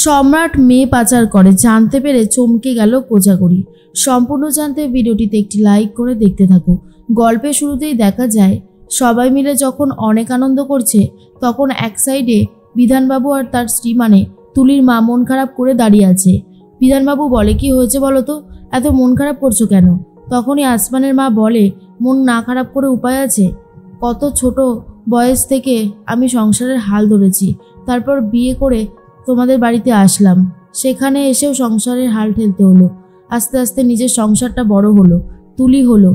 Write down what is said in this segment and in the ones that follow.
সম্রাট মেয়ে পাচার করে জানতে পেরে চমকে গেল কোজাগরি। সম্পূর্ণ জানতে ভিডিওটিতে একটি লাইক করে দেখতে থাকো। গল্পের শুরুতেই দেখা যায় সবাই মিলে যখন অনেক আনন্দ করছে তখন এক সাইডে বিধানবাবু আর তার স্ত্রী মানে তুলির মা মন খারাপ করে দাঁড়িয়ে আছে। বিধানবাবু বলে, কি হয়েছে বলো তো, এত মন খারাপ করছো কেন? তখনই আসমানের মা বলে, মন না খারাপ করে উপায় আছে? কত ছোট বয়স থেকে আমি সংসারের হাল ধরেছি, তারপর বিয়ে করে তোমাদের বাড়িতে আসলাম, সেখানে এসেও সংসারের হাল ঠেলতে হলো। আস্তে আস্তে নিজের সংসারটা বড় হলো, তুলি হলো,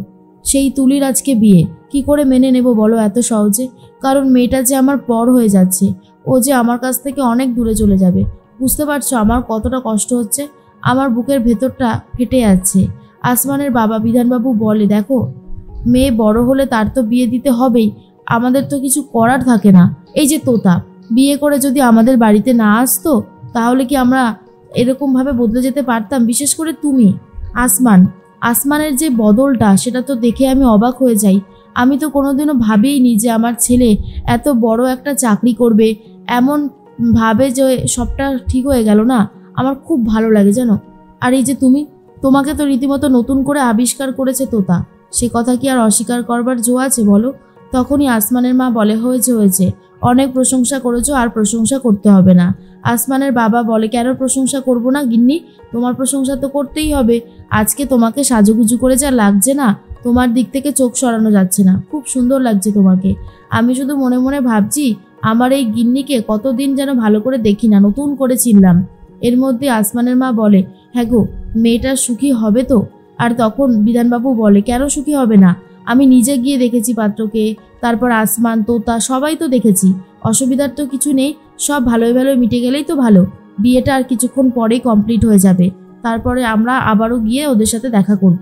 সেই তুলির আজকে বিয়ে। কি করে মেনে নেব বলো এত সহজে? কারণ মেয়েটা যে আমার পর হয়ে যাচ্ছে, ও যে আমার কাছ থেকে অনেক দূরে চলে যাবে। বুঝতে পারছো আমার কতটা কষ্ট হচ্ছে? আমার বুকের ভেতরটা ফেটে যাচ্ছে। আসমানের বাবা বিধানবাবু বলে, দেখো মেয়ে বড় হলে তার তো বিয়ে দিতে হবেই, আমাদের তো কিছু করার থাকে না। এই যে তোতা বিয়ে করে যদি আমাদের বাড়িতে না আসতো তাহলে কি আমরা এরকমভাবে বদলে যেতে পারতাম? বিশেষ করে তুমি আসমানের যে বদলটা সেটা তো দেখে আমি অবাক হয়ে যাই। আমি তো কোনোদিনও ভাবিনি যে আমার ছেলে এত বড় একটা চাকরি করবে, এমন ভাবে যে সবটা ঠিক হয়ে গেল না। আমার খুব ভালো লাগে জানো। আর এই যে তোমাকে তো রীতিমতো নতুন করে আবিষ্কার করেছে তোতা, সে কথা কি আর অস্বীকার করবার জো আছে বলো? তখনই আসমানের মা বলে, হয়েছে, অনেক প্রশংসা করেছো, আর প্রশংসা করতে হবে না। আসমানের বাবা বলে, কেন প্রশংসা করব না গিন্নি, তোমার প্রশংসা তো করতেই হবে। আজকে তোমাকে সাজুগুজু করে যা লাগছে না, তোমার দিক থেকে চোখ সরানো যাচ্ছে না, খুব সুন্দর লাগছে তোমাকে। আমি শুধু মনে মনে ভাবছি আমার এই গিন্নিকে কতদিন যেন ভালো করে দেখি না, নতুন করে চিনলাম। এর মধ্যে আসমানের মা বলে, হ্যাঁ গো, মেয়েটা সুখী হবে তো? আর তখন বিধানবাবু বলে, কেন সুখী হবে না? আমি নিজে গিয়ে দেখেছি পাত্রকে, তারপর আসমান তোতা সবাই তো দেখেছি, অসুবিধার তো কিছু নেই। সব ভালোই মিটে গেলেই তো ভালো। বিয়েটা আর কিছুক্ষণ পরেই কমপ্লিট হয়ে যাবে, তারপরে আমরা আবারও গিয়ে ওদের সাথে দেখা করব।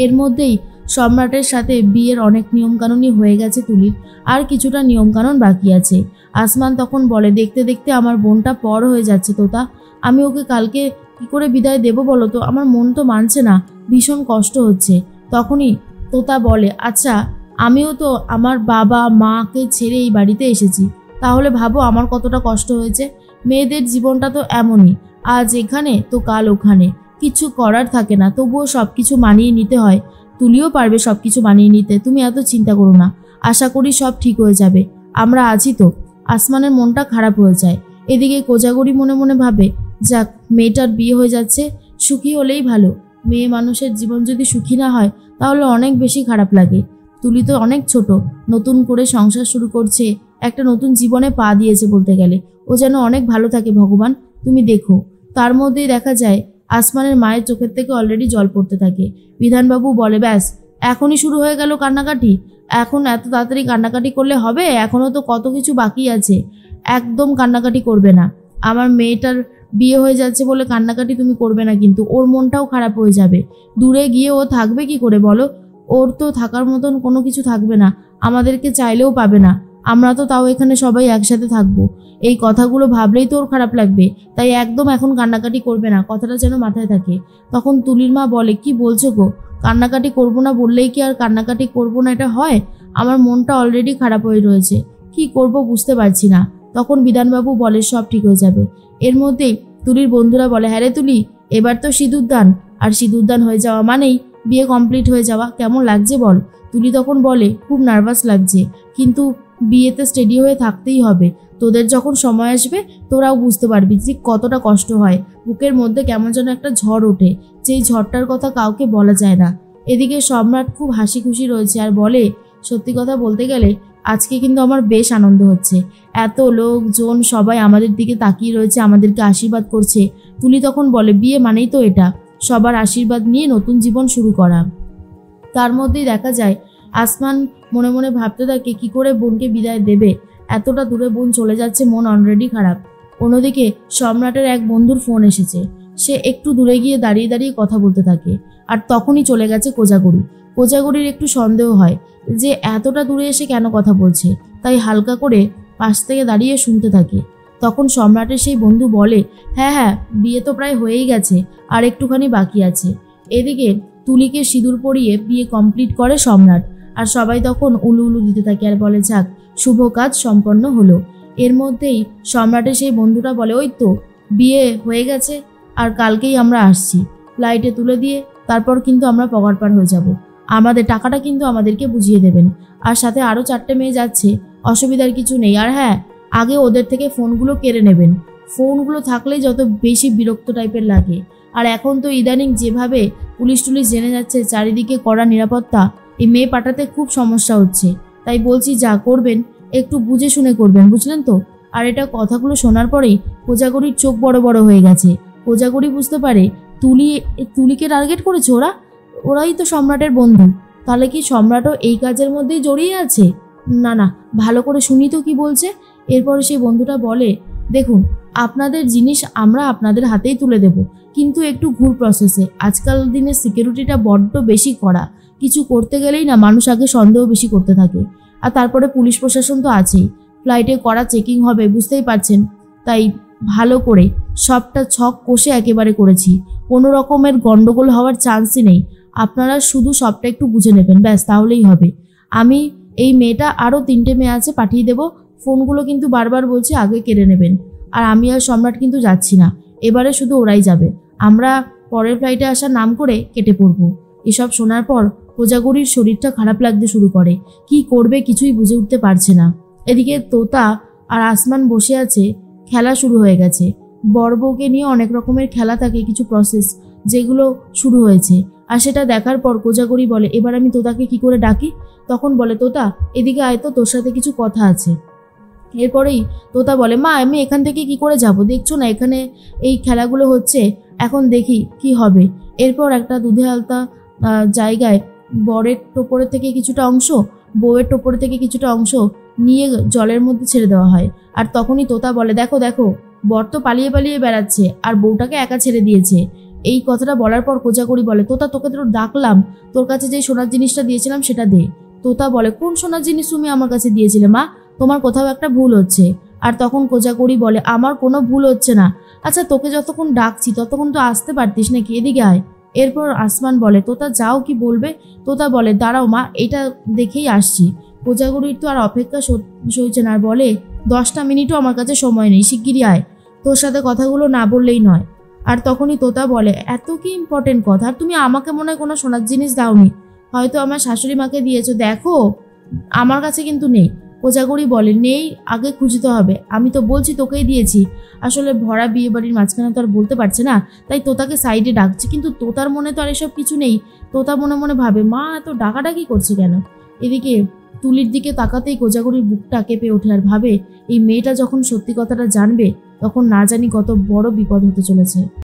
এর মধ্যেই সম্রাটের সাথে বিয়ের অনেক নিয়মকানুনই হয়ে গেছে তুলির, আর কিছুটা নিয়মকানুন বাকি আছে। আসমান তখন বলে, দেখতে দেখতে আমার বোনটা পর হয়ে যাচ্ছে তোতা, আমি ওকে কালকে কি করে বিদায় দেব বলো তো? আমার মন তো মানছে না, ভীষণ কষ্ট হচ্ছে। তখনই তোতা বলে, আচ্ছা আমিও তো আমার বাবা মাকে ছেড়ে এই বাড়িতে এসেছি, তাহলে ভাবো আমার কতটা কষ্ট হয়েছে। মেয়েদের জীবনটা তো এমনই, আজ এখানে তো কাল ওখানে, কিছু করার থাকে না, তবুও সব কিছু মানিয়ে নিতে হয়। তুলিও পারবে সব কিছু মানিয়ে নিতে, তুমি এত চিন্তা করো না, আশা করি সব ঠিক হয়ে যাবে, আমরা আছি তো। আসমানের মনটা খারাপ হয়ে যায়। এদিকে কোজাগরি মনে মনে ভাবে, যাক মেয়েটার বিয়ে হয়ে যাচ্ছে, সুখী হলেই ভালো। মেয়ে মানুষের জীবন যদি সুখী না হয় তাহলে অনেক বেশি খারাপ লাগে। তুলি তো অনেক ছোট, নতুন করে সংসার শুরু করছে, একটা নতুন জীবনে পা দিয়েছে বলতে গেলে। ও যেন অনেক ভালো থাকে ভগবান, তুমি দেখো। তার মধ্যেই দেখা যায় আসমানের মায়ের চোখের থেকে অলরেডি জল পড়তে থাকে। বিধানবাবু বলে, ব্যাস এখনই শুরু হয়ে গেল কান্নাকাটি? এখন এত তাড়াতাড়ি কান্নাকাটি করলে হবে? এখনও তো কত কিছু বাকি আছে। একদম কান্নাকাটি করবে না। আমার মেয়েটার বিয়ে হয়ে যাচ্ছে বলে কান্নাকাটি তুমি করবে না, কিন্তু ওর মনটাও খারাপ হয়ে যাবে। দূরে গিয়ে ও থাকবে কি করে বলো? ওর তো থাকার মতন কোনো কিছু থাকবে না, আমাদেরকে চাইলেও পাবে না। আমরা তো তাও এখানে সবাই একসাথে থাকবো। এই কথাগুলো ভাবলেই তো ওর খারাপ লাগবে, তাই একদম এখন কান্নাকাটি করবে না, কথাটা যেন মাথায় থাকে। তখন তুলির মা বলে, কি বলছো গো? কান্নাকাটি করবো না বললেই কি আর কান্নাকাটি করবো না এটা হয়? আমার মনটা অলরেডি খারাপ হয়ে রয়েছে, কি করব বুঝতে পারছি না। তখন বিধানবাবু বলে, সব ঠিক হয়ে যাবে। এর মধ্যেই তুলির বন্ধুরা বলে, হ্যাঁ রে তুলি, এবার তো সিঁদুরদান, আর সিঁদুরদান হয়ে যাওয়া মানেই বিয়ে কমপ্লিট হয়ে যাওয়া, কেমন লাগছে বল? তুলি তখন বলে, খুব নার্ভাস লাগছে, কিন্তু বিয়েতে স্টেডি হয়ে থাকতেই হবে। তোদের যখন সময় আসবে তোরাও বুঝতে পারবি যে কতটা কষ্ট হয়। বুকের মধ্যে কেমন যেন একটা ঝড় ওঠে, যেই ঝড়টার কথা কাউকে বলা যায় না। এদিকে সম্রাট খুব হাসি খুশি রয়েছে আর বলে, সত্যি কথা বলতে গেলে আজকে কিন্তু আমার বেশ আনন্দ হচ্ছে। এত লোকজন সবাই আমাদের দিকে তাকিয়ে রয়েছে, আমাদেরকে আশীর্বাদ করছে। তুলি তখন বলে, বিয়ে মানেই তো এটা, সবার আশীর্বাদ নিয়ে নতুন জীবন শুরু করা। তার মধ্যেই দেখা যায় আসমান মনে মনে ভাবতে থাকে কি করে বোনকে বিদায় দেবে। এতটা দূরে বোন চলে যাচ্ছে, মন অলরেডি খারাপ। অন্যদিকে সম্রাটের এক বন্ধুর ফোন এসেছে, সে একটু দূরে গিয়ে দাঁড়িয়ে দাঁড়িয়ে কথা বলতে থাকে। আর তখনই চলে গেছে কোজাগরির একটু সন্দেহ হয় যে এতটা দূরে এসে কেন কথা বলছে, তাই হালকা করে পাশ থেকে দাঁড়িয়ে শুনতে থাকে। তখন সম্রাটের সেই বন্ধু বলে, হ্যাঁ বিয়ে তো প্রায় হয়েই গেছে, আর একটুখানি বাকি আছে। এদিকে তুলিকে সিঁদুর পরিয়ে বিয়ে কমপ্লিট করে সম্রাট, আর সবাই তখন উলু উলু দিতে থাকে আর বলে, যাক শুভ কাজ সম্পন্ন হলো। এর মধ্যেই সম্রাটের সেই বন্ধুটা বলে, ওই তো বিয়ে হয়ে গেছে আর কালকেই আমরা আসছি, ফ্লাইটে তুলে দিয়ে তারপর কিন্তু আমরা পগারপাড় হয়ে যাব। আমাদের টাকাটা কিন্তু আমাদেরকে বুঝিয়ে দেবেন। আর সাথে আরও 4টে মেয়ে যাচ্ছে, অসুবিধার কিছু নেই। আর হ্যাঁ, আগে ওদের থেকে ফোনগুলো কেড়ে নেবেন। ফোনগুলো থাকলেই যত বেশি বিরক্ত টাইপের লাগে। আর এখন তো ইদানিং যেভাবে পুলিশ টুলিশ জেনে যাচ্ছে, চারিদিকে কড়া নিরাপত্তা, এই মেয়ে পাঠাতে খুব সমস্যা হচ্ছে। তাই বলছি যা করবেন একটু বুঝে শুনে করবেন, বুঝলেন তো? আর এটা কথাগুলো শোনার পরেই কোজাগরির চোখ বড় বড় হয়ে গেছে। কোজাগরি বুঝতে পারে তুলিকে টার্গেট করেছে ওরাই তো সম্রাটের বন্ধু। তাহলে কি সম্রাটও এই কাজের মধ্যেই জড়িয়ে আছে? না না, ভালো করে শুনি তো কি বলছে। এরপরে সেই বন্ধুটা বলে, দেখুন, আপনাদের জিনিস আমরা আপনাদের হাতেই তুলে দেব, কিন্তু একটু ঘুর প্রসেসে। আজকাল দিনের সিকিউরিটিটা বড্ড বেশি কড়া। কিছু করতে গেলেই না মানুষ আগে সন্দেহ বেশি করতে থাকে। আর তারপরে পুলিশ প্রশাসন তো আছেই, ফ্লাইটে কড়া চেকিং হবে, বুঝতেই পারছেন। তাই ভালো করে সবটা ছক কষে একেবারে করেছি, কোনো রকমের গন্ডগোল হওয়ার চান্সই নেই। আপনারা শুধু সবটা একটু বুঝে নেবেন, ব্যাস, তাহলেই হবে। আমি এই মেয়েটা আরও 3টে মেয়ে আছে, পাঠিয়ে দেব। ফোনগুলো কিন্তু বারবার বলছি আগে কেড়ে নেবেন। আর আমি আর সম্রাট কিন্তু যাচ্ছি না, এবারে শুধু ওরাই যাবে। আমরা পরের ফ্লাইটে আসার নাম করে কেটে পড়বো। এসব শোনার পর কোজাগরির শরীরটা খারাপ লাগতে শুরু করে। কি করবে কিছুই বুঝে উঠতে পারছে না। এদিকে তোতা আর আসমান বসে আছে, খেলা শুরু হয়ে গেছে। বড় বউকে নিয়ে অনেক রকমের খেলা থাকে, কিছু প্রসেস যেগুলো শুরু হয়েছে। আর সেটা দেখার পর কোজাগরি বলে, এবার আমি তোতাকে কি করে ডাকি? তখন বলে, তোতা এদিকে আয় তো, তোর সাথে কিছু কথা আছে। এরপরেই তোতা বলে, মা আমি এখান থেকে কি করে যাব? দেখছো না এখানে এই খেলাগুলো হচ্ছে, এখন দেখি কি হবে। এরপর একটা দুধে আলতা জায়গায় বরের টোপরের থেকে কিছুটা অংশ, বউয়ের টোপরের থেকে কিছুটা অংশ নিয়ে জলের মধ্যে ছেড়ে দেওয়া হয়। আর তখনই তোতা বলে, দেখো দেখো, বর তো পালিয়ে পালিয়ে বেড়াচ্ছে আর বউটাকে একা ছেড়ে দিয়েছে। এই কথাটা বলার পর কোজাগরি বলে, তোতা তোকে তো ডাকলাম, তোর কাছে যে সোনার জিনিসটা দিয়েছিলাম সেটা দে। তোতা বলে, কোন সোনার জিনিস তুমি আমার কাছে দিয়েছিলে মা? তোমার কোথাও একটা ভুল হচ্ছে। আর তখন কোজাগরি বলে, আমার কোনো ভুল হচ্ছে না। আচ্ছা তোকে যতক্ষণ ডাকছি ততক্ষণ তো আসতে পারতিস নাকি, এদিকে আয়। এরপর আসমান বলে, তোতা যাও, কি বলবে? তোতা বলে, দাঁড়াও মা, এটা দেখেই আসছি। কোজাগরির তো আর অপেক্ষা সইছে না, আর বলে, 10টা মিনিটও আমার কাছে সময় নেই, শিগগিরই আয়, তোর সাথে কথাগুলো না বললেই নয়। আর তখনই তোতা বলে, এত কি ইম্পর্টেন্ট কথা? আর তুমি আমাকে মনে হয় কোনো সোনার জিনিস দাওনি, হয়তো আমার শাশুড়ি মাকে দিয়েছো, দেখো আমার কাছে কিন্তু নেই। কোজাগরি বলে, নেই, আগে খুঁজতে হবে। আমি তো বলছি তোকেই দিয়েছি। আসলে ভরা বিয়ে বাড়ির মাঝখানে তো আর বলতে পারছে না, তাই তোতাকে সাইডে ডাকছে। কিন্তু তোতার মনে তো আর এসব কিছু নেই। তোতা মনে মনে ভাবে, মা এত ডাকাডাকি করছে কেন? এদিকে তুলির দিকে তাকাতেই কোজাগরির বুকটা কেঁপে ওঠে আর ভাবে, এই মেয়েটা যখন সত্যি কথাটা জানবে তখন না জানি কত বড় বিপদ হতে চলেছে।